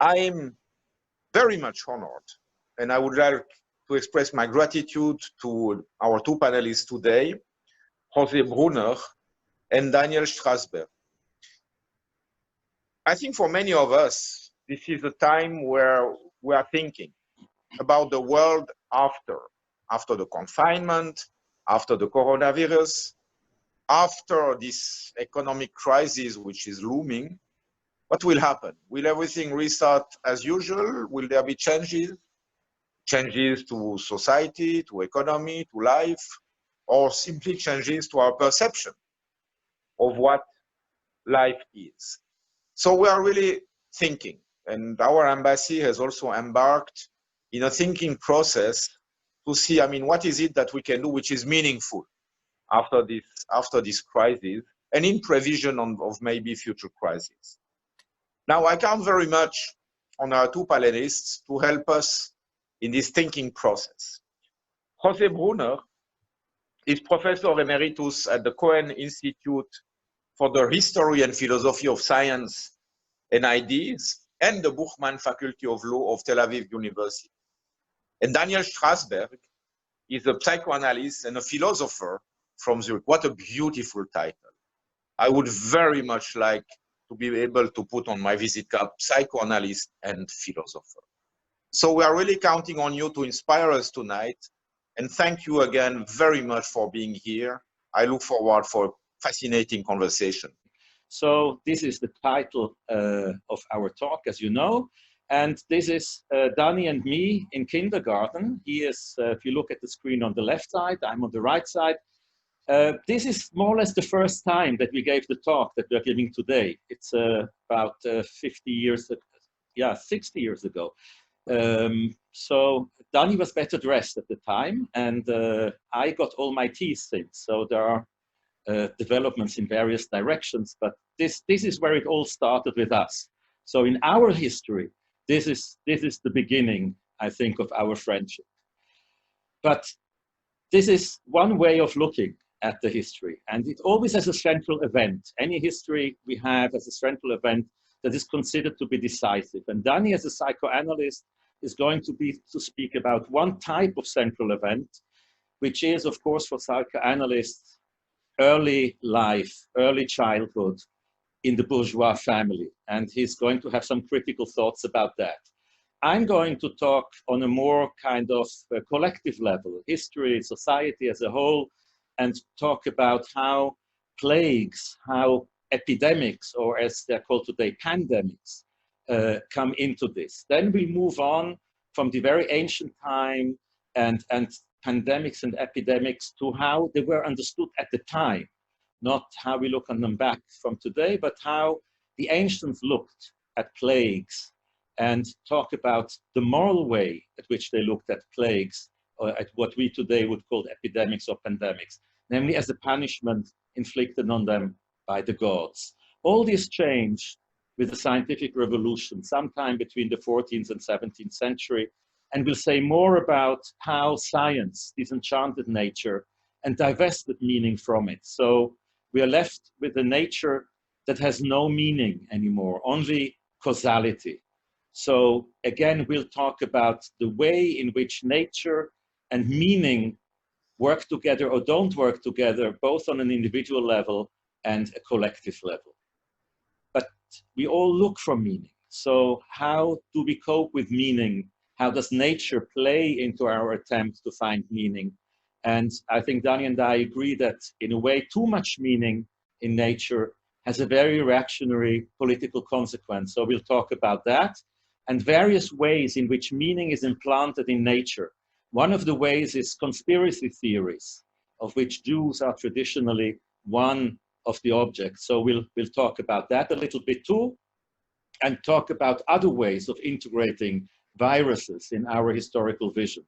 I'm very much honored, and I would like to express my gratitude to our two panelists today, José Brunner and Daniel Strassberg. I think for many of us, this is a time where we are thinking about the world after the confinement, after the coronavirus, after this economic crisis which is looming. What will happen? Will everything restart as usual? Will there be changes? Changes to society, to economy, to life, or simply changes to our perception of what life is? So we are really thinking, and our embassy has also embarked in a thinking process to see, what is it that we can do which is meaningful after this crisis, and in prevision of maybe future crises. Now, I count very much on our two panelists to help us in this thinking process. José Brunner is Professor Emeritus at the Cohn Institute for the History and Philosophy of Science and Ideas and the Buchmann Faculty of Law of Tel Aviv University. And Daniel Strassberg is a psychoanalyst and a philosopher from Zurich. What a beautiful title. I would very much like to be able to put on my visit card psychoanalyst and philosopher. So we are really counting on you to inspire us tonight. And thank you again very much for being here. I look forward for a fascinating conversation. So this is the title of our talk, as you know. And this is Danny and me in kindergarten. He is, if you look at the screen on the left side, I'm on the right side. This is more or less the first time that we gave the talk that we're giving today. It's about 50 years, 60 years ago. So Danny was better dressed at the time, and I got all my teeth since. So there are developments in various directions, but this is where it all started with us. So in our history, this is the beginning, I think, of our friendship. But this is one way of looking at the history, and it always has a central event. Any history we have as a central event that is considered to be decisive. And Danny, as a psychoanalyst, is going to speak about one type of central event, which is, of course, for psychoanalysts, early life, early childhood in the bourgeois family. And he's going to have some critical thoughts about that. I'm going to talk on a more kind of collective level, history, society as a whole, and talk about how plagues, how epidemics, or as they're called today, pandemics, come into this. Then we move on from the very ancient time and pandemics and epidemics to how they were understood at the time, not how we look on them back from today, but how the ancients looked at plagues and talk about the moral way at which they looked at plagues, or at what we today would call epidemics or pandemics, namely as a punishment inflicted on them by the gods. All this changed with the scientific revolution, sometime between the 14th and 17th century, and we'll say more about how science disenchanted nature and divested meaning from it. So we are left with a nature that has no meaning anymore, only causality. So again, we'll talk about the way in which nature and meaning work together or don't work together, both on an individual level and a collective level. But we all look for meaning. So how do we cope with meaning? How does nature play into our attempt to find meaning? And I think Danny and I agree that in a way, too much meaning in nature has a very reactionary political consequence. So we'll talk about that and various ways in which meaning is implanted in nature. One of the ways is conspiracy theories, of which Jews are traditionally one of the objects. So we'll talk about that a little bit too, and talk about other ways of integrating viruses in our historical vision,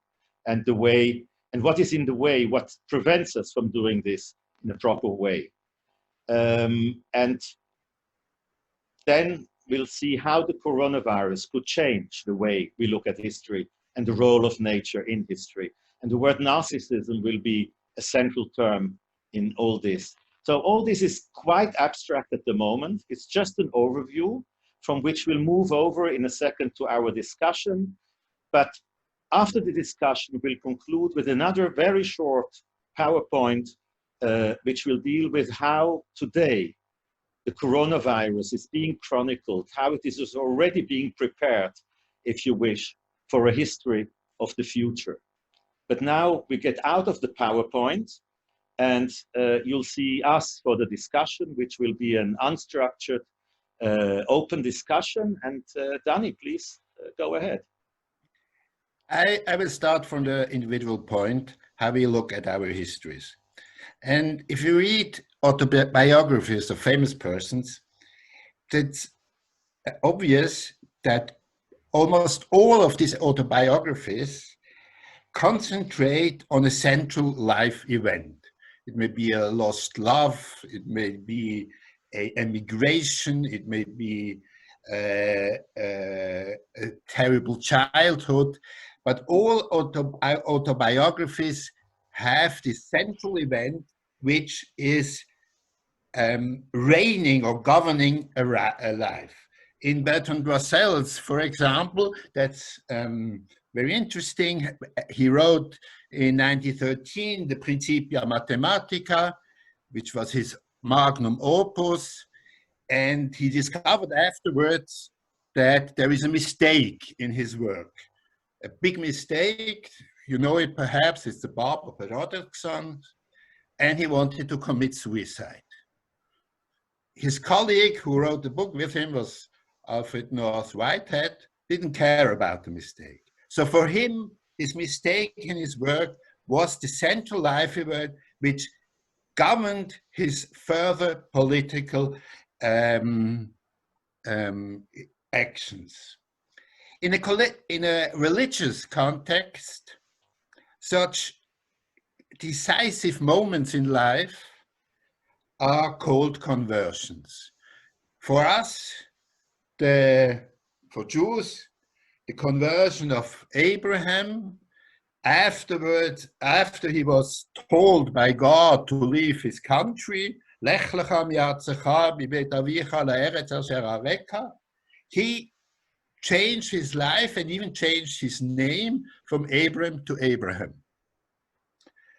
and the way, and what is in the way, what prevents us from doing this in a proper way. And then we'll see how the coronavirus could change the way we look at history and the role of nature in history. And the word narcissism will be a central term in all this. So all this is quite abstract at the moment. It's just an overview. from which we'll move over in a second to our discussion. But after the discussion, we'll conclude with another very short PowerPoint, which will deal with how today the coronavirus is being chronicled, how it is already being prepared, if you wish, for a history of the future. But now we get out of the PowerPoint, and you'll see us for the discussion, which will be an unstructured, open discussion. And Danny, please go ahead. I will start from the individual point, how we look at our histories. And if you read autobiographies of famous persons, it's obvious that almost all of these autobiographies concentrate on a central life event. It may be a lost love, it may be an emigration, it may be a terrible childhood, but all autobiographies have this central event which is reigning or governing a life. In Bertrand Russell's, for example, that's very interesting. He wrote in 1913 the Principia Mathematica, which was his magnum opus, and he discovered afterwards that there is a mistake in his work. A big mistake, you know it perhaps, it's the Barber Paradoxon, and he wanted to commit suicide. His colleague who wrote the book with him was Alfred North Whitehead, didn't care about the mistake. So for him, his mistake in his work was the central life event which governed his further political actions. In a religious context, such decisive moments in life are called conversions. For us, for Jews, the conversion of Abraham, afterwards, after he was told by God to leave his country, he changed his life and even changed his name from Abram to Abraham.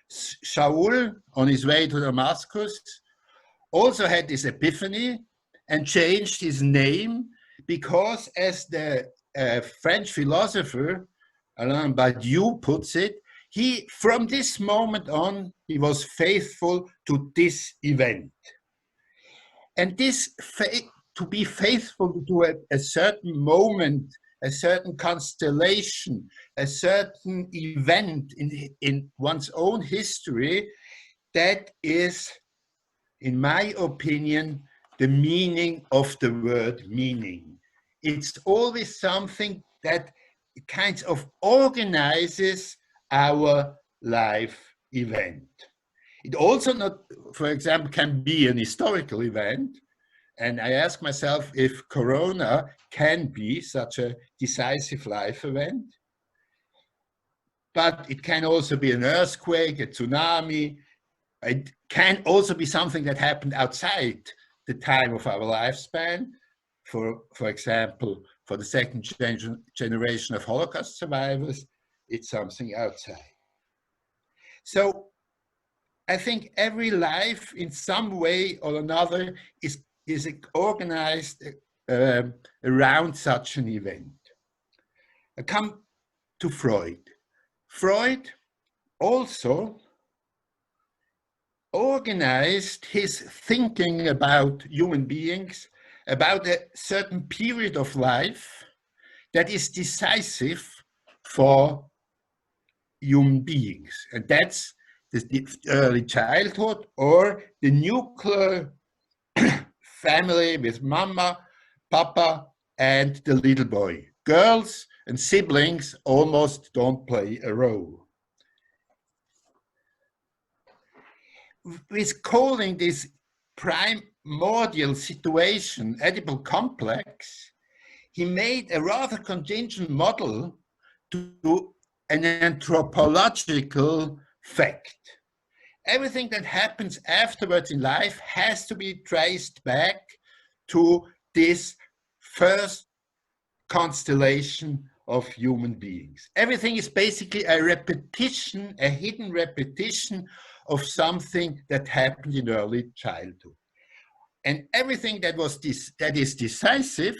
Shaul, on his way to Damascus, also had this epiphany and changed his name because, as the French philosopher Alain Badiou puts it, from this moment on, he was faithful to this event. And this to be faithful to a certain moment, a certain constellation, a certain event in one's own history, that is, in my opinion, the meaning of the word meaning. It's always something that kind of organizes our life event. It also not, for example, can be an historical event. And I ask myself if Corona can be such a decisive life event. But it can also be an earthquake, a tsunami. It can also be something that happened outside the time of our lifespan. For example, for the second generation of Holocaust survivors, it's something outside. So I think every life in some way or another is organized around such an event. I come to Freud. Freud also organized his thinking about human beings, about a certain period of life that is decisive for human beings. And that's the early childhood or the nuclear family with mama, papa, and the little boy. Girls and siblings almost don't play a role. With calling this primordial situation Oedipal complex, he made a rather contingent model to an anthropological fact. Everything that happens afterwards in life has to be traced back to this first constellation of human beings. Everything is basically a repetition, a hidden repetition of something that happened in early childhood. And everything that is decisive,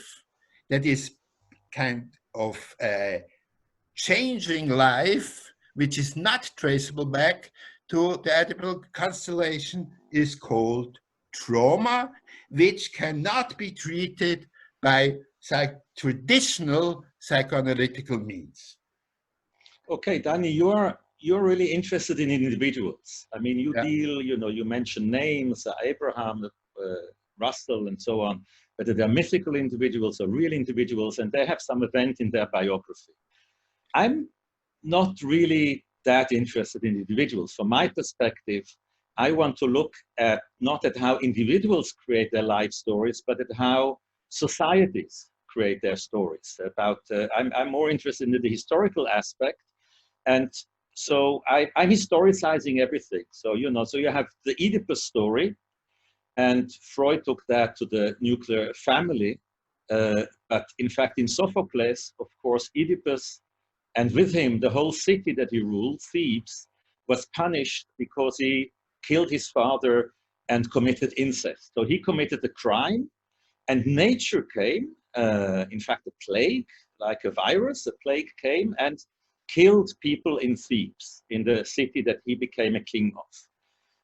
that is kind of changing life, which is not traceable back to the Oedipal constellation, is called trauma, which cannot be treated by traditional psychoanalytical means. Okay, Danny, you're really interested in individuals. I mean, you Yeah. deal, you mention names, Abraham, Russell, and so on, whether they're mythical individuals or real individuals, and they have some event in their biography. I'm not really that interested in individuals. From my perspective, I want to look at not at how individuals create their life stories, but at how societies create their stories. I'm more interested in the historical aspect, and so I'm historicizing everything. So so you have the Oedipus story, and Freud took that to the nuclear family. But in fact, in Sophocles, of course, Oedipus, and with him, the whole city that he ruled, Thebes, was punished because he killed his father and committed incest. So he committed a crime, and nature came, in fact, a plague, like a virus, a plague came and killed people in Thebes, in the city that he became a king of.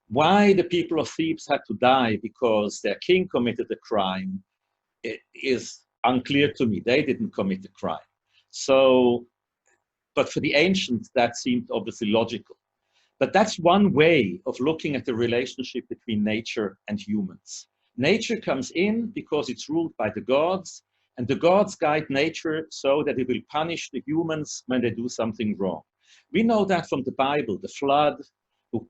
Why the people of Thebes had to die because their king committed a crime, it is unclear to me. They didn't commit a crime. So, but for the ancients, that seemed obviously logical. But that's one way of looking at the relationship between nature and humans. Nature comes in because it's ruled by the gods, and the gods guide nature so that it will punish the humans when they do something wrong. We know that from the Bible, the flood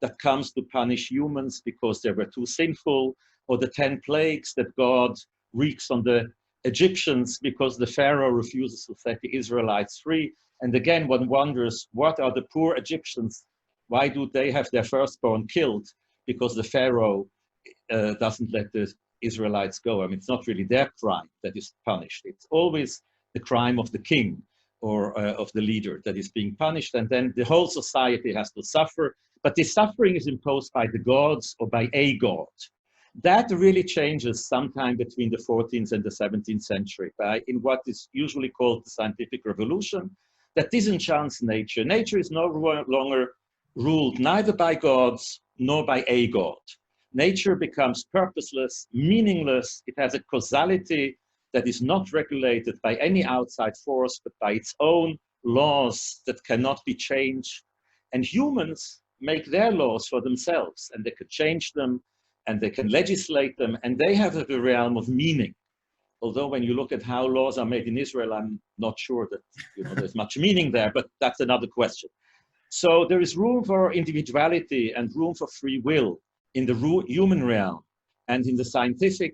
that comes to punish humans because they were too sinful, or the 10 plagues that God wreaks on the Egyptians because the Pharaoh refuses to set the Israelites free. And again, one wonders, what are the poor Egyptians? Why do they have their firstborn killed? Because the Pharaoh doesn't let the Israelites go. I mean, it's not really their crime that is punished. It's always the crime of the king or of the leader that is being punished. And then the whole society has to suffer. But this suffering is imposed by the gods or by a god. That really changes sometime between the 14th and the 17th century in what is usually called the scientific revolution, that disenchants nature. Nature is no longer ruled neither by gods nor by a god. Nature becomes purposeless, meaningless. It has a causality that is not regulated by any outside force, but by its own laws that cannot be changed. And humans make their laws for themselves, and they can change them, and they can legislate them, and they have a realm of meaning. Although when you look at how laws are made in Israel, I'm not sure that there's much meaning there, but that's another question. So there is room for individuality and room for free will in the human realm. And in the scientific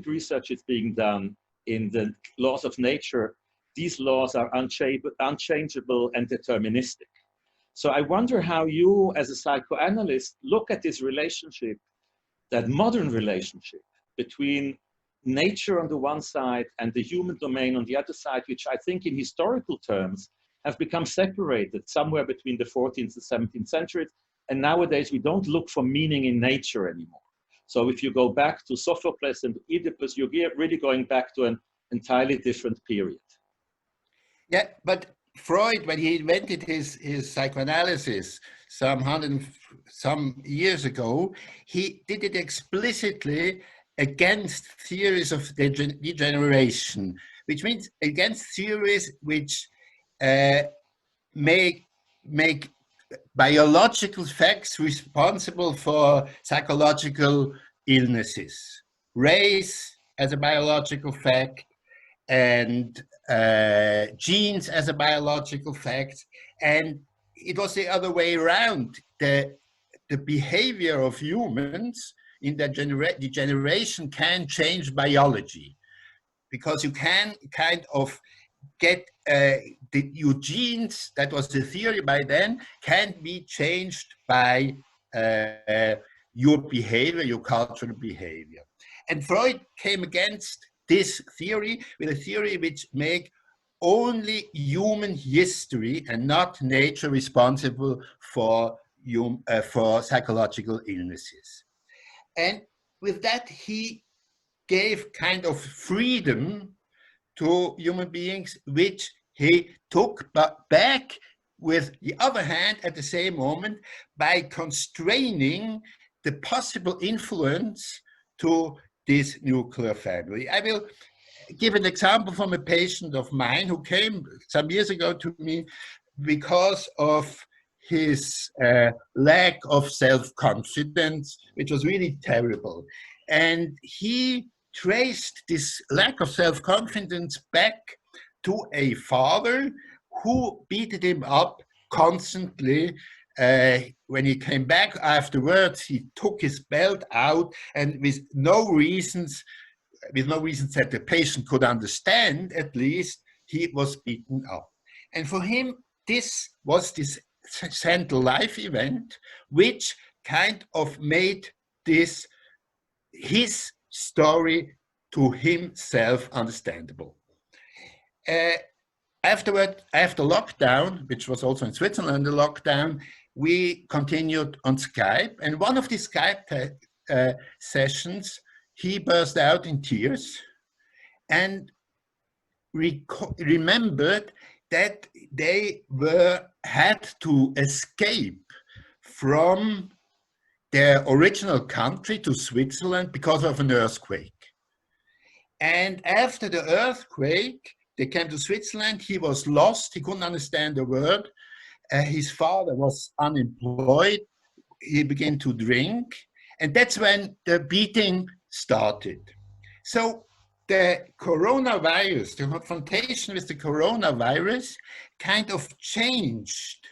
research is being done in the laws of nature, these laws are unchangeable and deterministic. So I wonder how you, as a psychoanalyst, look at this relationship, that modern relationship between nature on the one side and the human domain on the other side, which I think in historical terms have become separated somewhere between the 14th and 17th centuries. And nowadays we don't look for meaning in nature anymore. So if you go back to Sophocles and Oedipus, you're really going back to an entirely different period. Yeah, but Freud, when he invented his psychoanalysis some years ago, he did it explicitly against theories of degeneration, which means against theories which make biological facts responsible for psychological illnesses. Race as a biological fact, and genes as a biological fact, and it was the other way around. The behavior of humans in the degeneration can change biology, because you can kind of get your genes, that was the theory by then, can be changed by your behavior, your cultural behavior. And Freud came against this theory with a theory which make only human history and not nature responsible for psychological illnesses. And with that, he gave kind of freedom to human beings, which he took back with the other hand at the same moment by constraining the possible influence to this nuclear family. I will give an example from a patient of mine who came some years ago to me because of his lack of self-confidence, which was really terrible. And he traced this lack of self-confidence back to a father who beat him up constantly. When he came back afterwards, he took his belt out, and with no reasons that the patient could understand, at least, he was beaten up. And for him, this was this central life event, which kind of made this his story to himself understandable. After lockdown, which was also in Switzerland, the lockdown, we continued on Skype. And one of the Skype sessions, he burst out in tears and remembered that they had to escape from their original country to Switzerland because of an earthquake. And after the earthquake, they came to Switzerland. He was lost. He couldn't understand a word. His father was unemployed. He began to drink. And that's when the beating started. So the coronavirus, the confrontation with the coronavirus kind of changed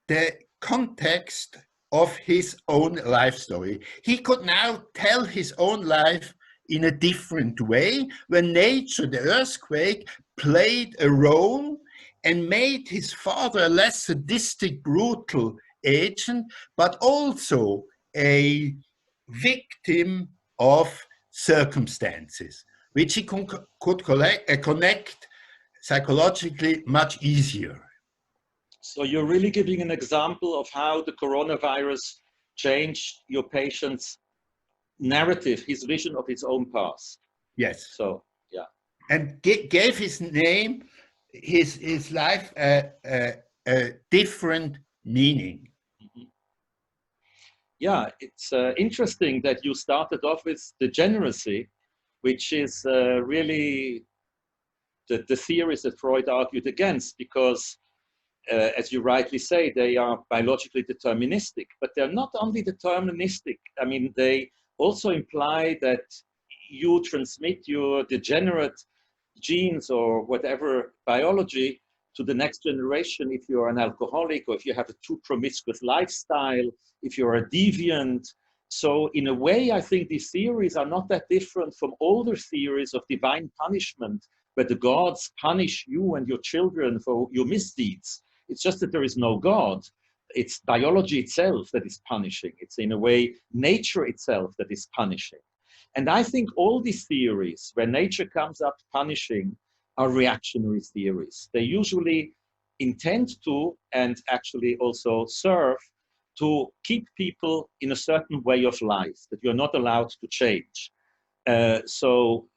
the context of his own life story. He could now tell his own life in a different way, when nature, the earthquake, played a role and made his father a less sadistic, brutal agent, but also a victim of circumstances, which he could connect psychologically much easier. So you're really giving an example of how the coronavirus changed your patient's narrative, his vision of his own past. Yes. So, yeah. And gave his name, his life a different meaning. Mm-hmm. Yeah, it's interesting that you started off with degeneracy, which is really the theories that Freud argued against, because as you rightly say, they are biologically deterministic, but they're not only deterministic. I mean, they also imply that you transmit your degenerate genes or whatever biology to the next generation if you're an alcoholic, or if you have a too promiscuous lifestyle, if you're a deviant. So in a way, I think these theories are not that different from older theories of divine punishment, where the gods punish you and your children for your misdeeds. It's just that there is no God. It's biology itself that is punishing. It's in a way nature itself that is punishing. And I think all these theories, where nature comes up punishing, are reactionary theories. They usually intend to, and actually also serve, to keep people in a certain way of life that you're not allowed to change. So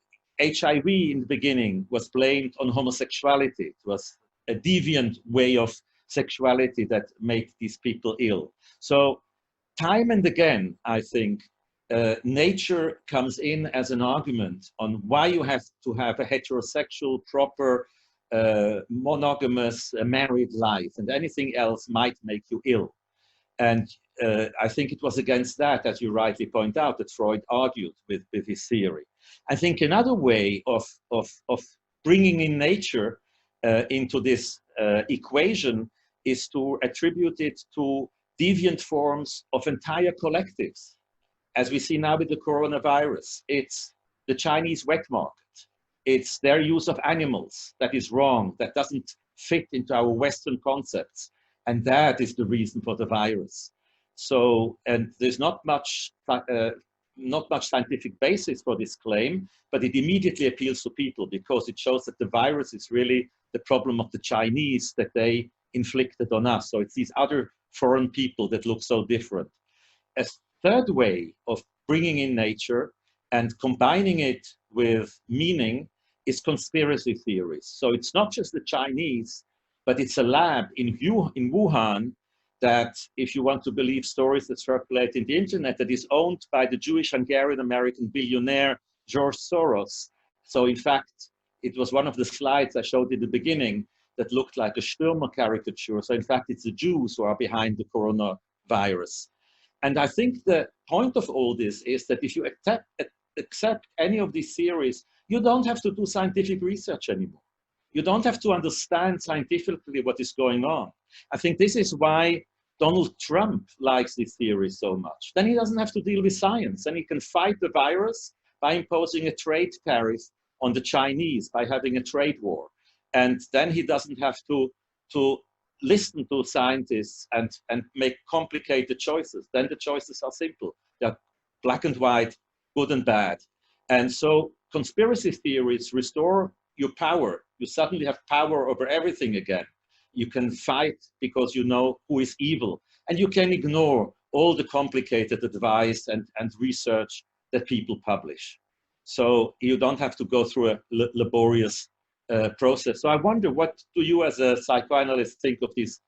HIV in the beginning was blamed on homosexuality. It was a deviant way of sexuality that made these people ill. So time and again, I think, nature comes in as an argument on why you have to have a heterosexual, proper, monogamous, married life, and anything else might make you ill. And I think it was against that, as you rightly point out, that Freud argued with his theory. I think another way of bringing in nature into this equation is to attribute it to deviant forms of entire collectives. As we see now with the coronavirus, it's the Chinese wet market. It's their use of animals that is wrong, that doesn't fit into our Western concepts. And that is the reason for the virus. So, and there's not much not much scientific basis for this claim, but it immediately appeals to people because it shows that the virus is really the problem of the Chinese that they inflicted on us. So it's these other foreign people that look so different. A third way of bringing in nature and combining it with meaning is conspiracy theories. So it's not just the Chinese, but it's a lab in Wuhan that, if you want to believe stories that circulate in the internet, that is owned by the Jewish Hungarian-American billionaire George Soros. So in fact, it was one of the slides I showed in the beginning that looked like a Stürmer caricature. So in fact, it's the Jews who are behind the coronavirus. And I think the point of all this is that if you accept any of these theories, you don't have to do scientific research anymore. You don't have to understand scientifically what is going on. I think this is why Donald Trump likes these theories so much. Then he doesn't have to deal with science, and he can fight the virus by imposing a trade tariff on the Chinese, by having a trade war. And then he doesn't have to listen to scientists and make complicated choices. Then the choices are simple. They're black and white, good and bad. And so conspiracy theories restore your power. You suddenly have power over everything again. You can fight because you know who is evil, and you can ignore all the complicated advice and research that people publish. So you don't have to go through a laborious process. So I wonder, what do you as a psychoanalyst think of these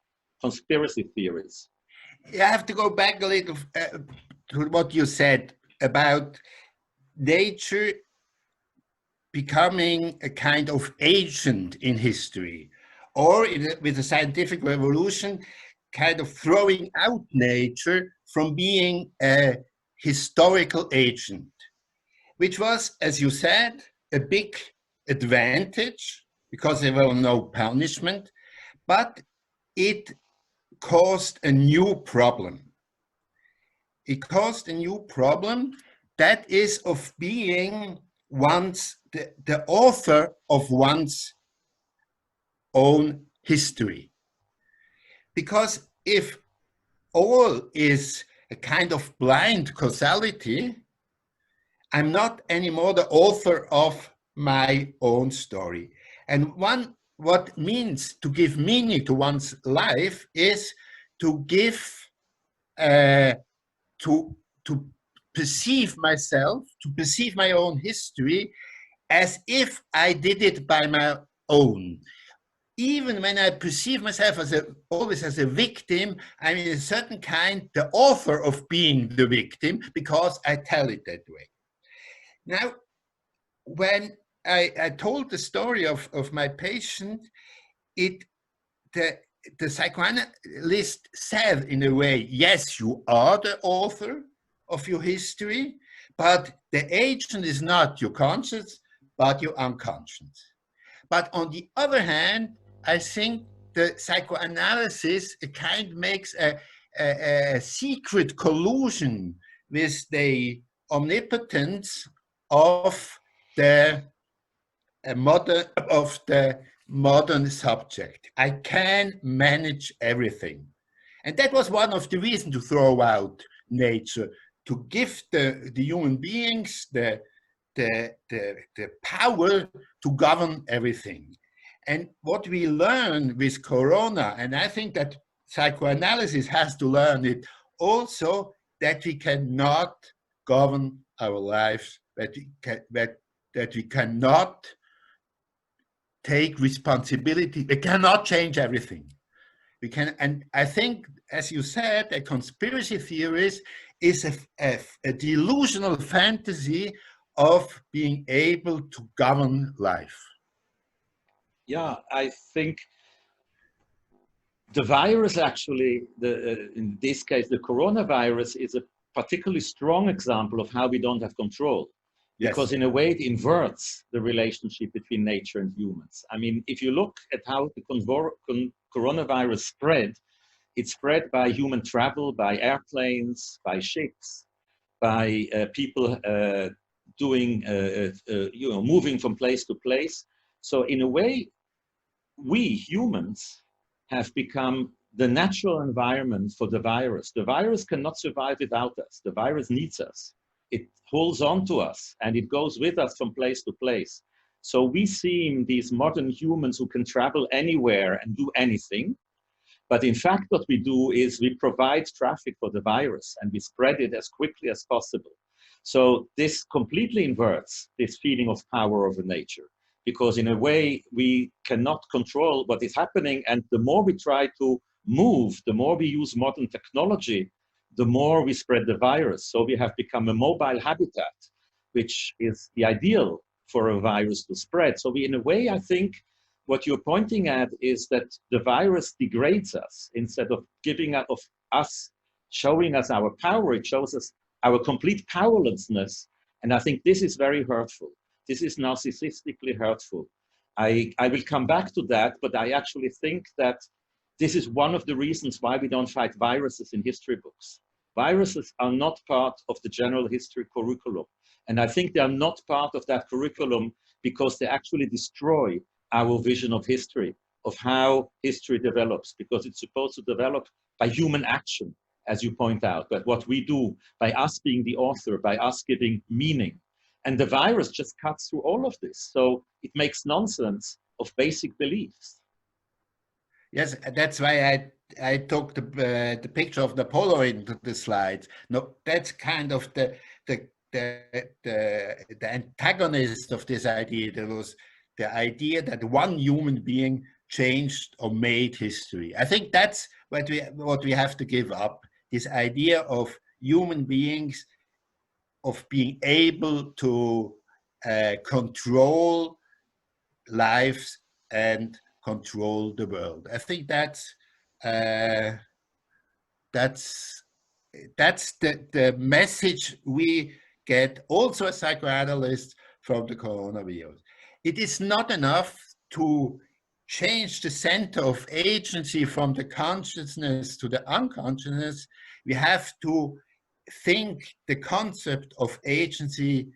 conspiracy theories? I have to go back a little to what you said about nature becoming a kind of agent in history, or with the scientific revolution, kind of throwing out nature from being a historical agent, which was, as you said, a big advantage because there were no punishment, but it caused a new problem. It caused a new problem, that is of being the author of one's own history. Because if all is a kind of blind causality, I'm not anymore the author of my own story. And what means to give meaning to one's life is to give, to perceive myself, to perceive my own history as if I did it by my own. Even when I perceive myself as always as a victim, I'm in a certain kind the author of being the victim because I tell it that way. Now, when I told the story of my patient, the psychoanalyst said in a way, yes, you are the author of your history, but the agent is not your conscious, but your unconscious. But on the other hand, I think the psychoanalysis makes a secret collusion with the omnipotence of the modern subject. I can manage everything. And that was one of the reasons to throw out nature, to give the human beings the power to govern everything. And what we learn with Corona, and I think that psychoanalysis has to learn it also, that we cannot govern our lives, that we cannot take responsibility, we cannot change everything. We can, and I think, as you said, a conspiracy theories is a delusional fantasy of being able to govern life. Yeah, I think the virus actually, in this case, the coronavirus, is a particularly strong example of how we don't have control. Yes. Because in a way it inverts the relationship between nature and humans. I mean, if you look at how the coronavirus spread, it spread by human travel, by airplanes, by ships, by people moving from place to place. So in a way, we humans have become the natural environment for the virus. The virus cannot survive without us. The virus needs us. It holds on to us and it goes with us from place to place. So we seem these modern humans who can travel anywhere and do anything. But in fact, what we do is we provide traffic for the virus and we spread it as quickly as possible. So this completely inverts this feeling of power over nature, because in a way we cannot control what is happening. And the more we try to move, the more we use modern technology, the more we spread the virus. So we have become a mobile habitat, which is the ideal for a virus to spread. So we, in a way, I think what you're pointing at is that the virus degrades us instead of showing us our power. It shows us our complete powerlessness. And I think this is very hurtful. This is narcissistically hurtful. I will come back to that, but I actually think that this is one of the reasons why we don't fight viruses in history books. Viruses are not part of the general history curriculum. And I think they are not part of that curriculum because they actually destroy our vision of history, of how history develops, because it's supposed to develop by human action, as you point out, but what we do by us being the author, by us giving meaning. And the virus just cuts through all of this. So it makes nonsense of basic beliefs. Yes, that's why I took the picture of the Polaroid into the slides. No, that's kind of the antagonist of this idea. There was the idea that one human being changed or made history. I think that's what we have to give up. This idea of human beings, of being able to control lives and control the world. I think that's the message we get also as psychoanalysts from the coronavirus. It is not enough to change the center of agency from the consciousness to the unconsciousness. We have to think the concept of agency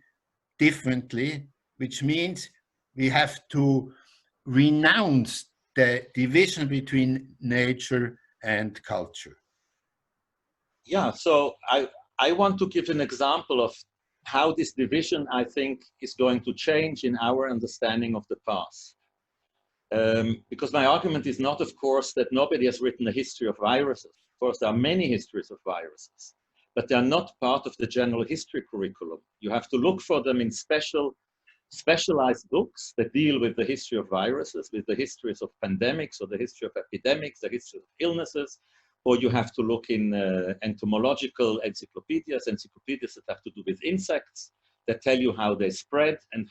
differently, which means we have to renounce the division between nature and culture. Yeah, so I want to give an example of how this division, I think, is going to change in our understanding of the past. Because my argument is not, of course, that nobody has written a history of viruses. Of course, there are many histories of viruses, but they are not part of the general history curriculum. You have to look for them in specialized books that deal with the history of viruses, with the histories of pandemics or the history of epidemics, the history of illnesses, or you have to look in entomological encyclopedias that have to do with insects, that tell you how they spread and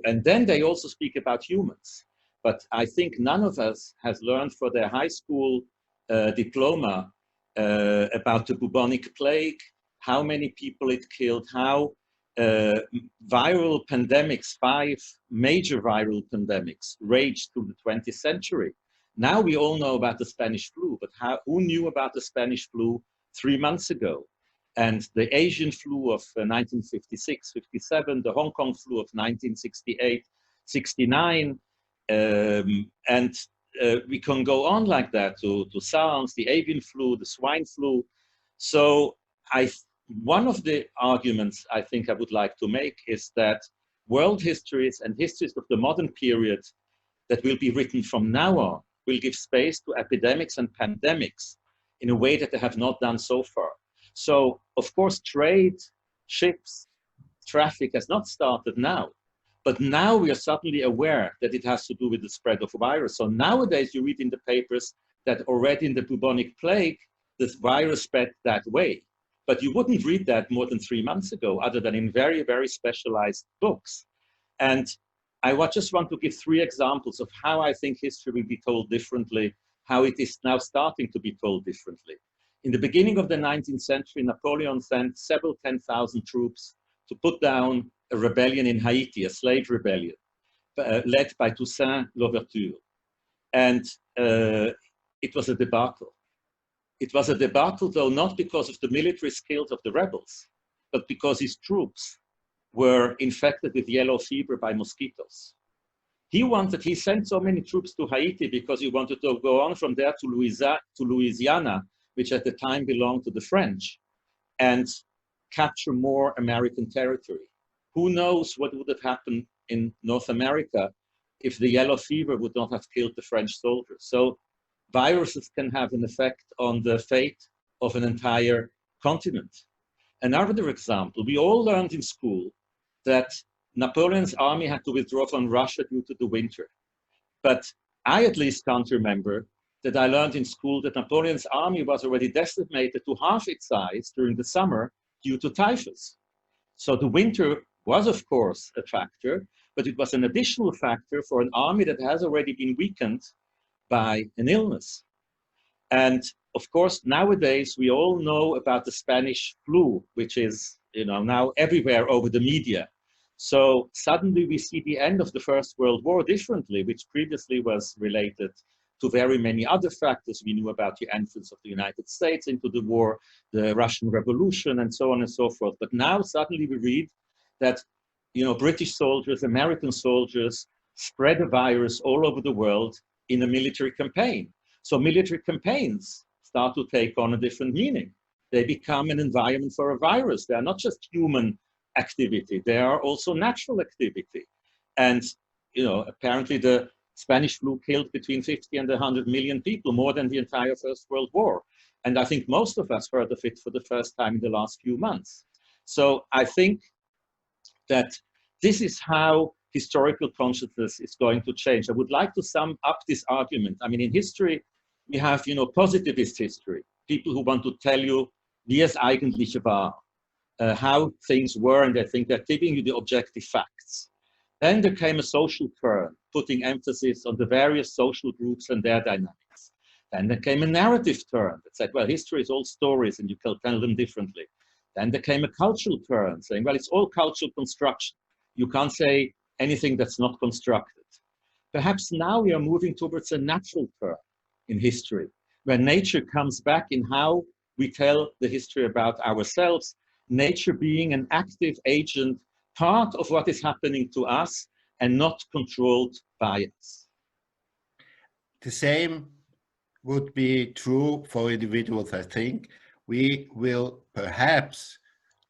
and then they also speak about humans. But I think none of us has learned for their high school diploma about the bubonic plague, how many people it killed, how viral pandemics, 5 major viral pandemics raged through the 20th century. Now we all know about the Spanish flu, but who knew about the Spanish flu 3 months ago? And the Asian flu of 1956, 57, the Hong Kong flu of 1968, 69, and we can go on like that to SARS, the avian flu, the swine flu. So one of the arguments I think I would like to make is that world histories and histories of the modern period that will be written from now on will give space to epidemics and pandemics in a way that they have not done so far. So, of course, trade, ships, traffic has not started now, but now we are suddenly aware that it has to do with the spread of virus. So nowadays you read in the papers that already in the bubonic plague, this virus spread that way. But you wouldn't read that more than 3 months ago, other than in very, very specialized books. And I just want to give 3 examples of how I think history will be told differently, how it is now starting to be told differently. In the beginning of the 19th century, Napoleon sent several 10,000 troops to put down a rebellion in Haiti, a slave rebellion, led by Toussaint Louverture. And it was a debacle. It was a debacle, though, not because of the military skills of the rebels, but because his troops were infected with yellow fever by mosquitoes. He sent so many troops to Haiti because he wanted to go on from there to Louisiana, which at the time belonged to the French, and capture more American territory. Who knows what would have happened in North America if the yellow fever would not have killed the French soldiers. So viruses can have an effect on the fate of an entire continent. Another example, we all learned in school that Napoleon's army had to withdraw from Russia due to the winter. But I at least can't remember that I learned in school that Napoleon's army was already decimated to half its size during the summer due to typhus. So the winter was, of course, a factor, but it was an additional factor for an army that has already been weakened by an illness. And of course, nowadays, we all know about the Spanish flu, which is, you know, now everywhere over the media. So suddenly we see the end of the First World War differently, which previously was related to very many other factors. We knew about the entrance of the United States into the war, the Russian Revolution, and so on and so forth. But now suddenly we read that, you know, British soldiers, American soldiers spread a virus all over the world in a military campaign. So military campaigns start to take on a different meaning. They become an environment for a virus. They are not just human activity, they are also natural activity. And, you know, apparently the Spanish flu killed between 50 and 100 million people, more than the entire First World War. And I think most of us heard of it for the first time in the last few months. So I think that this is how historical consciousness is going to change. I would like to sum up this argument. I mean, in history, we have, you know, positivist history, people who want to tell you, wie es eigentlich war, how things were, and they think they're giving you the objective facts. Then there came a social turn, putting emphasis on the various social groups and their dynamics. Then there came a narrative turn that said, well, history is all stories and you can tell them differently. Then there came a cultural turn saying, well, it's all cultural construction. You can't say anything that's not constructed. Perhaps now we are moving towards a natural turn in history, where nature comes back in how we tell the history about ourselves, nature being an active agent, part of what is happening to us and not controlled by us. The same would be true for individuals, I think. We will perhaps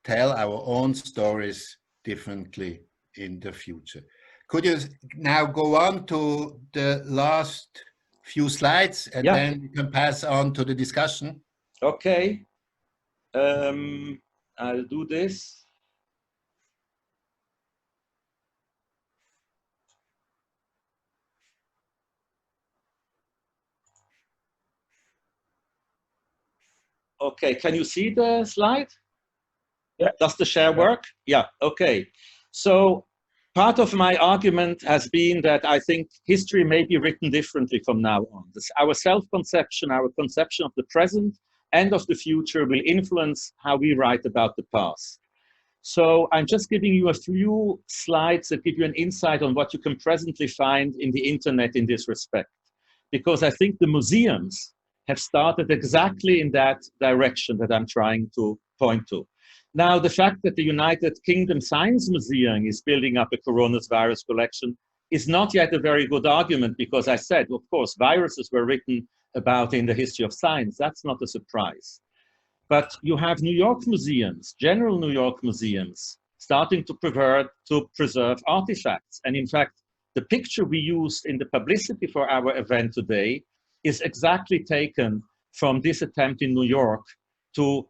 tell our own stories differently in the future. Could you now go on to the last few slides and then we can pass on to the discussion? Okay. I'll do this. Okay, can you see the slide? Yeah. Does the share work? Yeah, okay. So part of my argument has been that I think history may be written differently from now on. Our self-conception, our conception of the present and of the future will influence how we write about the past. So I'm just giving you a few slides that give you an insight on what you can presently find in the internet in this respect. Because I think the museums have started exactly in that direction that I'm trying to point to. Now, the fact that the United Kingdom Science Museum is building up a coronavirus collection is not yet a very good argument, because I said, of course, viruses were written about in the history of science. That's not a surprise. But you have New York museums, general New York museums, starting to preserve artifacts. And in fact, the picture we used in the publicity for our event today is exactly taken from this attempt in New York to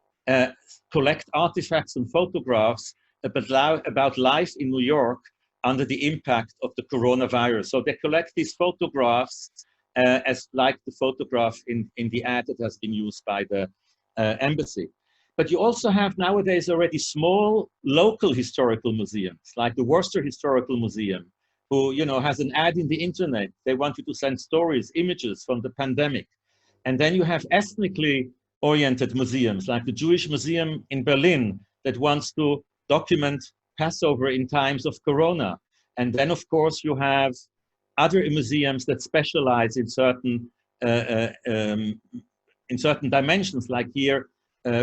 collect artifacts and photographs about life in New York under the impact of the coronavirus. So they collect these photographs as like the photograph in the ad that has been used by the embassy. But you also have nowadays already small local historical museums, like the Worcester Historical Museum, who, you know, has an ad in the internet. They want you to send stories, images from the pandemic. And then you have ethnically oriented museums, like the Jewish Museum in Berlin, that wants to document Passover in times of Corona. And then, of course, you have other museums that specialize in certain dimensions, like here,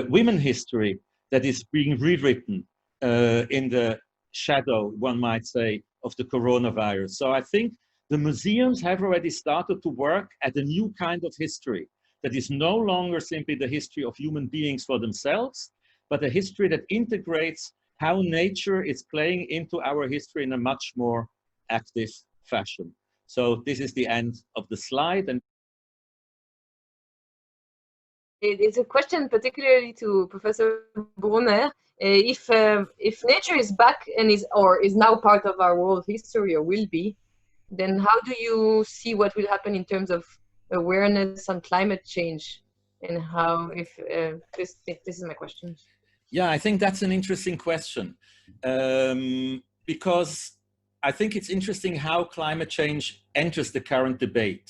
women history that is being rewritten in the shadow, one might say, of the coronavirus. So I think the museums have already started to work at a new kind of history that is no longer simply the history of human beings for themselves, but a history that integrates how nature is playing into our history in a much more active fashion. So this is the end of the slide. And it's a question particularly to Professor Brunner. If nature is back and is now part of our world history, or will be, then how do you see what will happen in terms of awareness on climate change, and how, if this is my question. Yeah, I think that's an interesting question, because I think it's interesting how climate change enters the current debate.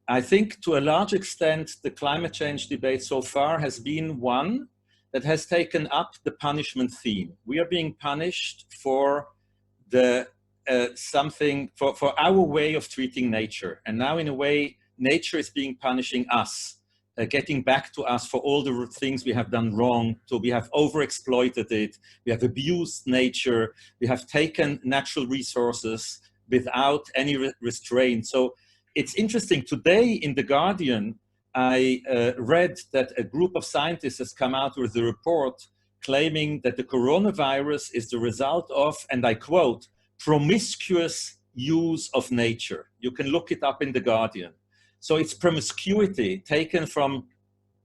I think to a large extent, the climate change debate so far has been one that has taken up the punishment theme. We are being punished for the for our way of treating nature. And now in a way, nature is punishing us, getting back to us for all the things we have done wrong. So we have overexploited it, we have abused nature, we have taken natural resources without any restraint. So it's interesting, today in The Guardian, I read that a group of scientists has come out with a report claiming that the coronavirus is the result of, and I quote, promiscuous use of nature. You can look it up in The Guardian. So it's promiscuity taken from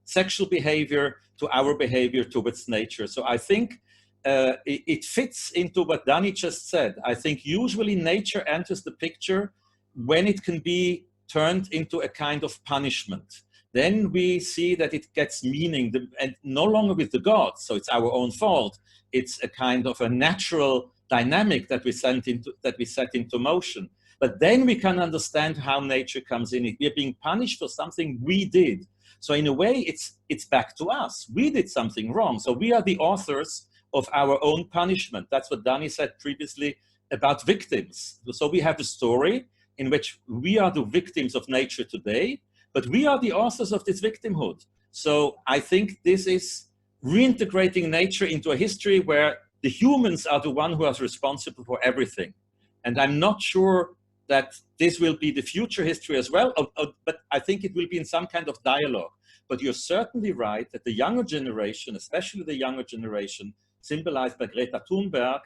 sexual behavior to our behavior towards nature. So I think it fits into what Dani just said. I think usually nature enters the picture when it can be turned into a kind of punishment. Then we see that it gets meaning, and no longer with the gods, so it's our own fault. It's a kind of a natural dynamic that we set into motion. But then we can understand how nature comes in. We are being punished for something we did. So in a way, it's back to us. We did something wrong. So we are the authors of our own punishment. That's what Dani said previously about victims. So we have a story in which we are the victims of nature today, but we are the authors of this victimhood. So I think this is reintegrating nature into a history where the humans are the one who are responsible for everything. And I'm not sure that this will be the future history as well, but I think it will be in some kind of dialogue. But you're certainly right that the younger generation, especially the younger generation, symbolized by Greta Thunberg,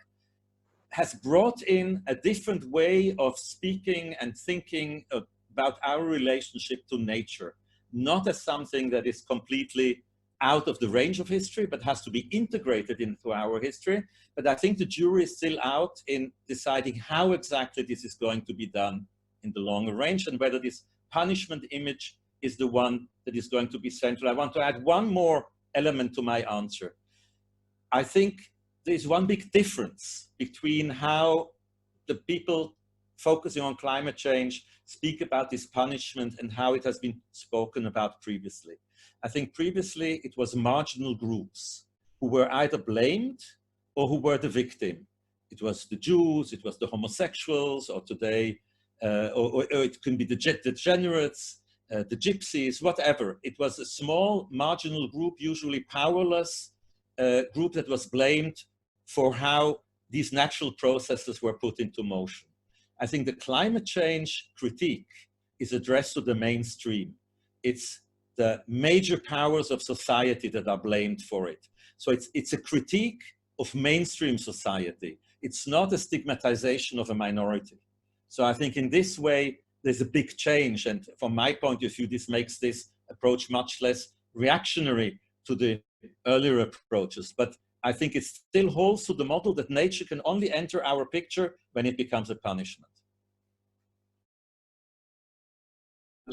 has brought in a different way of speaking and thinking about our relationship to nature, not as something that is completely out of the range of history, but has to be integrated into our history. But I think the jury is still out in deciding how exactly this is going to be done in the longer range, and whether this punishment image is the one that is going to be central. I want to add one more element to my answer. I think there's one big difference between how the people focusing on climate change speak about this punishment and how it has been spoken about previously. I think previously it was marginal groups who were either blamed or who were the victim. It was the Jews, it was the homosexuals, or today, or it can be the degenerates, the gypsies, whatever. It was a small marginal group, usually powerless, group that was blamed for how these natural processes were put into motion. I think the climate change critique is addressed to the mainstream. It's the major powers of society that are blamed for it. So it's a critique of mainstream society. It's not a stigmatization of a minority. So I think in this way, there's a big change. And from my point of view, this makes this approach much less reactionary to the earlier approaches. But I think it still holds to the model that nature can only enter our picture when it becomes a punishment.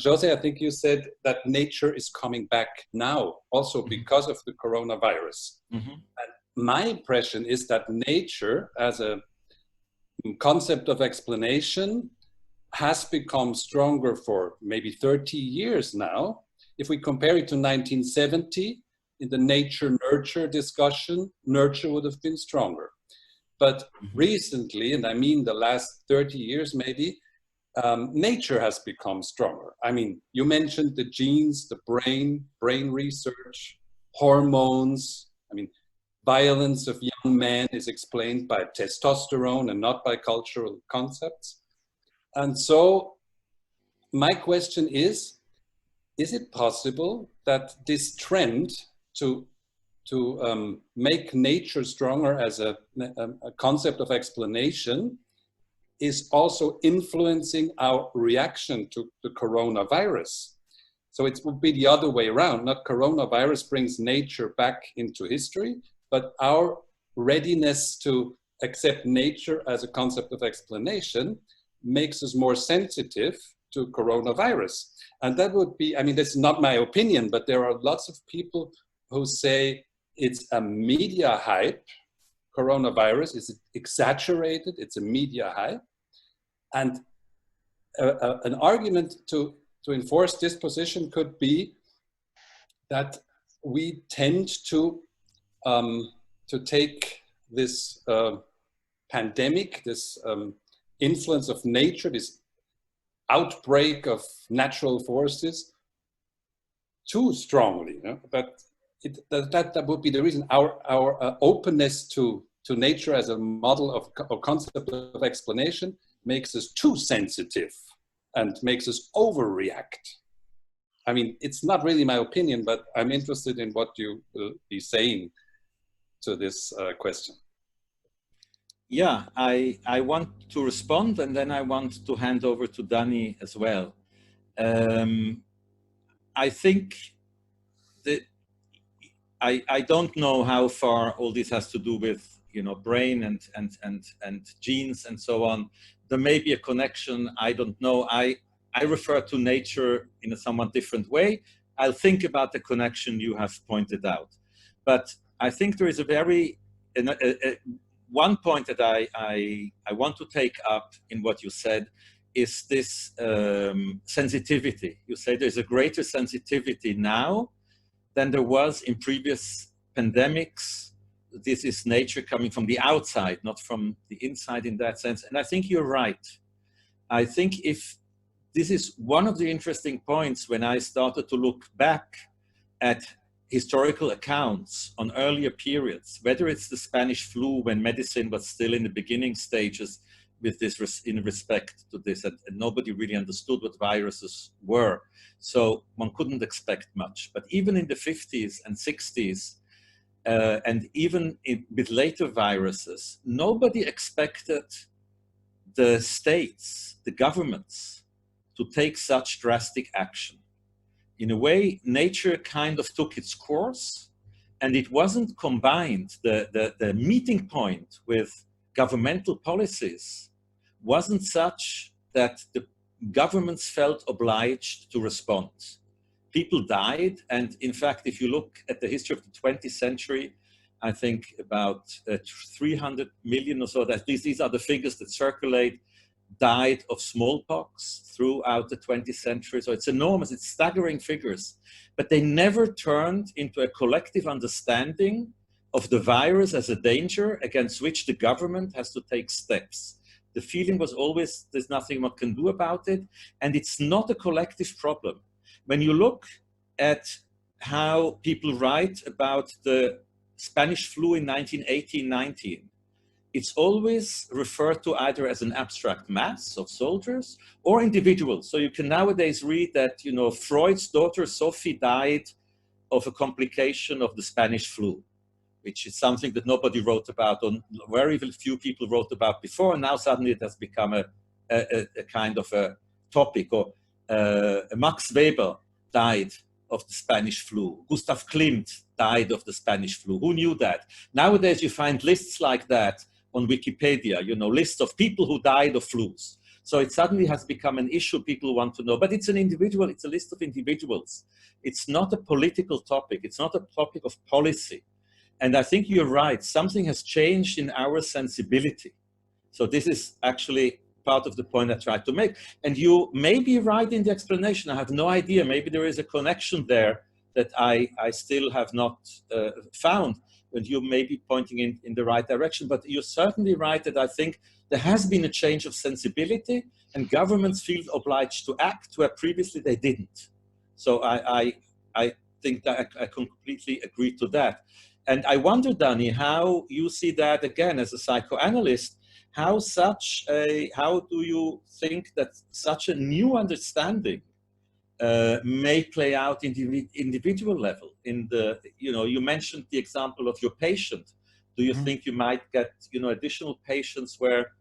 Jose, I think you said that nature is coming back now, also because of the coronavirus. And my impression is that nature, as a concept of explanation, has become stronger for maybe 30 years now. If we compare it to 1970, in the nature-nurture discussion, nurture would have been stronger. But recently, and I mean the last 30 years maybe, nature has become stronger. I mean, you mentioned the genes, the brain research, hormones. I mean, violence of young men is explained by testosterone and not by cultural concepts. And so my question is it possible that this trend to make nature stronger as a concept of explanation is also influencing our reaction to the coronavirus. So it would be the other way around. Not coronavirus brings nature back into history, but our readiness to accept nature as a concept of explanation makes us more sensitive to coronavirus. And that would be, I mean, that's not my opinion, but there are lots of people who say it's a media hype. Coronavirus is exaggerated, it's a media hype. And an argument to enforce this position could be that we tend to take this pandemic, this influence of nature, this outbreak of natural forces too strongly. You know? That would be the reason. Our openness to nature as a model of concept of explanation makes us too sensitive and makes us overreact. I mean, it's not really my opinion, but I'm interested in what you will be saying to this question. Yeah, I want to respond, and then I want to hand over to Danny as well. I think that I don't know how far all this has to do with, you know, brain and genes and so on. There may be a connection, I don't know. I refer to nature in a somewhat different way. I'll think about the connection you have pointed out. But I think there is a very, one point that I want to take up in what you said is this sensitivity. You say there's a greater sensitivity now than there was in previous pandemics. This is nature coming from the outside, not from the inside in that sense. And I think you're right. I think if this is one of the interesting points when I started to look back at historical accounts on earlier periods, whether it's the Spanish flu when medicine was still in the beginning stages with this in respect to this, and nobody really understood what viruses were. So one couldn't expect much. But even in the 50s and 60s, and even with later viruses, nobody expected the states, the governments, to take such drastic action. In a way, nature kind of took its course, and it wasn't combined. The meeting point with governmental policies wasn't such that the governments felt obliged to respond. People died, and in fact, if you look at the history of the 20th century, I think about 300 million or so, that these are the figures that circulate, died of smallpox throughout the 20th century. So it's enormous, it's staggering figures, but they never turned into a collective understanding of the virus as a danger against which the government has to take steps. The feeling was always, there's nothing one can do about it, and it's not a collective problem. When you look at how people write about the Spanish flu in 1918-19, it's always referred to either as an abstract mass of soldiers or individuals. So you can nowadays read that, you know, Freud's daughter Sophie died of a complication of the Spanish flu, which is something that nobody wrote about, or very few people wrote about before, and now suddenly it has become a kind of a topic. Or Max Weber died of the Spanish flu. Gustav Klimt died of the Spanish flu. Who knew that? Nowadays you find lists like that on Wikipedia, you know, lists of people who died of flus. So it suddenly has become an issue people want to know, but it's an individual, it's a list of individuals. It's not a political topic, it's not a topic of policy. And I think you're right, something has changed in our sensibility. So this is actually part of the point I tried to make. And you may be right in the explanation, I have no idea, maybe there is a connection there that I still have not found, and you may be pointing in the right direction, but you're certainly right that I think there has been a change of sensibility and governments feel obliged to act where previously they didn't. So I think that I completely agree to that. And I wonder, Danny, how you see that again as a psychoanalyst, how do you think that such a new understanding may play out in the individual level. In the, you mentioned the example of your patient. Do you think you might get, additional patients where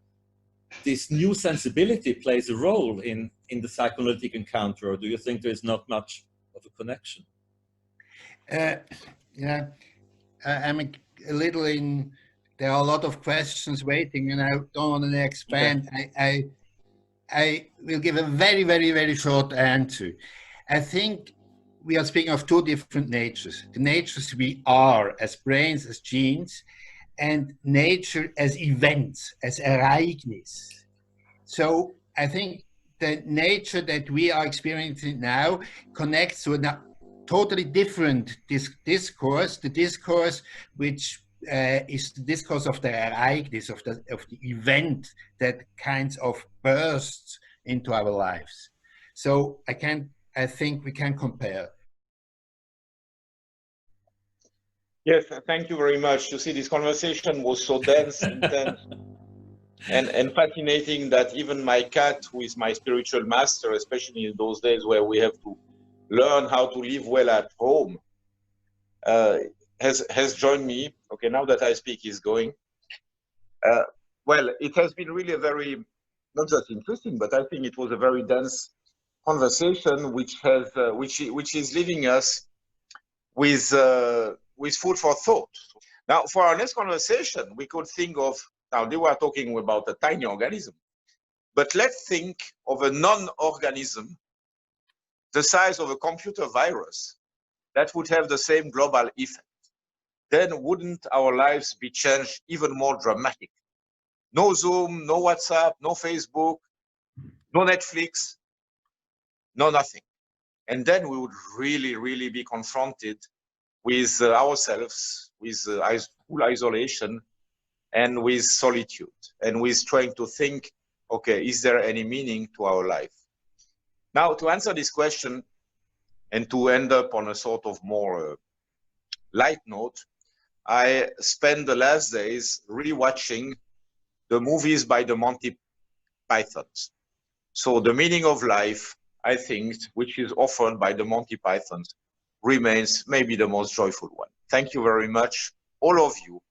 this new sensibility plays a role in the psychoanalytic encounter, or do you think there is not much of a connection? Yeah, I'm a little in. There are a lot of questions waiting, and I don't want to expand. Okay. I will give a very, very, very short answer. I think we are speaking of two different natures. The natures we are as brains, as genes, and nature as events, as Ereignis. So I think the nature that we are experiencing now connects to a totally different discourse, the discourse which is the discourse of the Ereignis, of the event that kinds of bursts into our lives. So I think we can compare. Yes, thank you very much. You see, this conversation was so dense, intense, and fascinating that even my cat, who is my spiritual master, especially in those days where we have to learn how to live well at home, has joined me. Okay, now that I speak, he's going. Well, it has been really a very, not just interesting, but I think it was a very dense conversation, which has, which is leaving us with food for thought. Now, for our next conversation, we could think of, now they were talking about a tiny organism, but let's think of a non-organism the size of a computer virus that would have the same global effect. Then wouldn't our lives be changed even more dramatically? No Zoom, no WhatsApp, no Facebook, no Netflix, no nothing. And then we would really, really be confronted with ourselves, with full isolation, and with solitude, and with trying to think, okay, is there any meaning to our life? Now, to answer this question, and to end up on a sort of more light note, I spent the last days rewatching the movies by the Monty Pythons. So the meaning of life, I think, which is offered by the Monty Pythons, remains maybe the most joyful one. Thank you very much, all of you,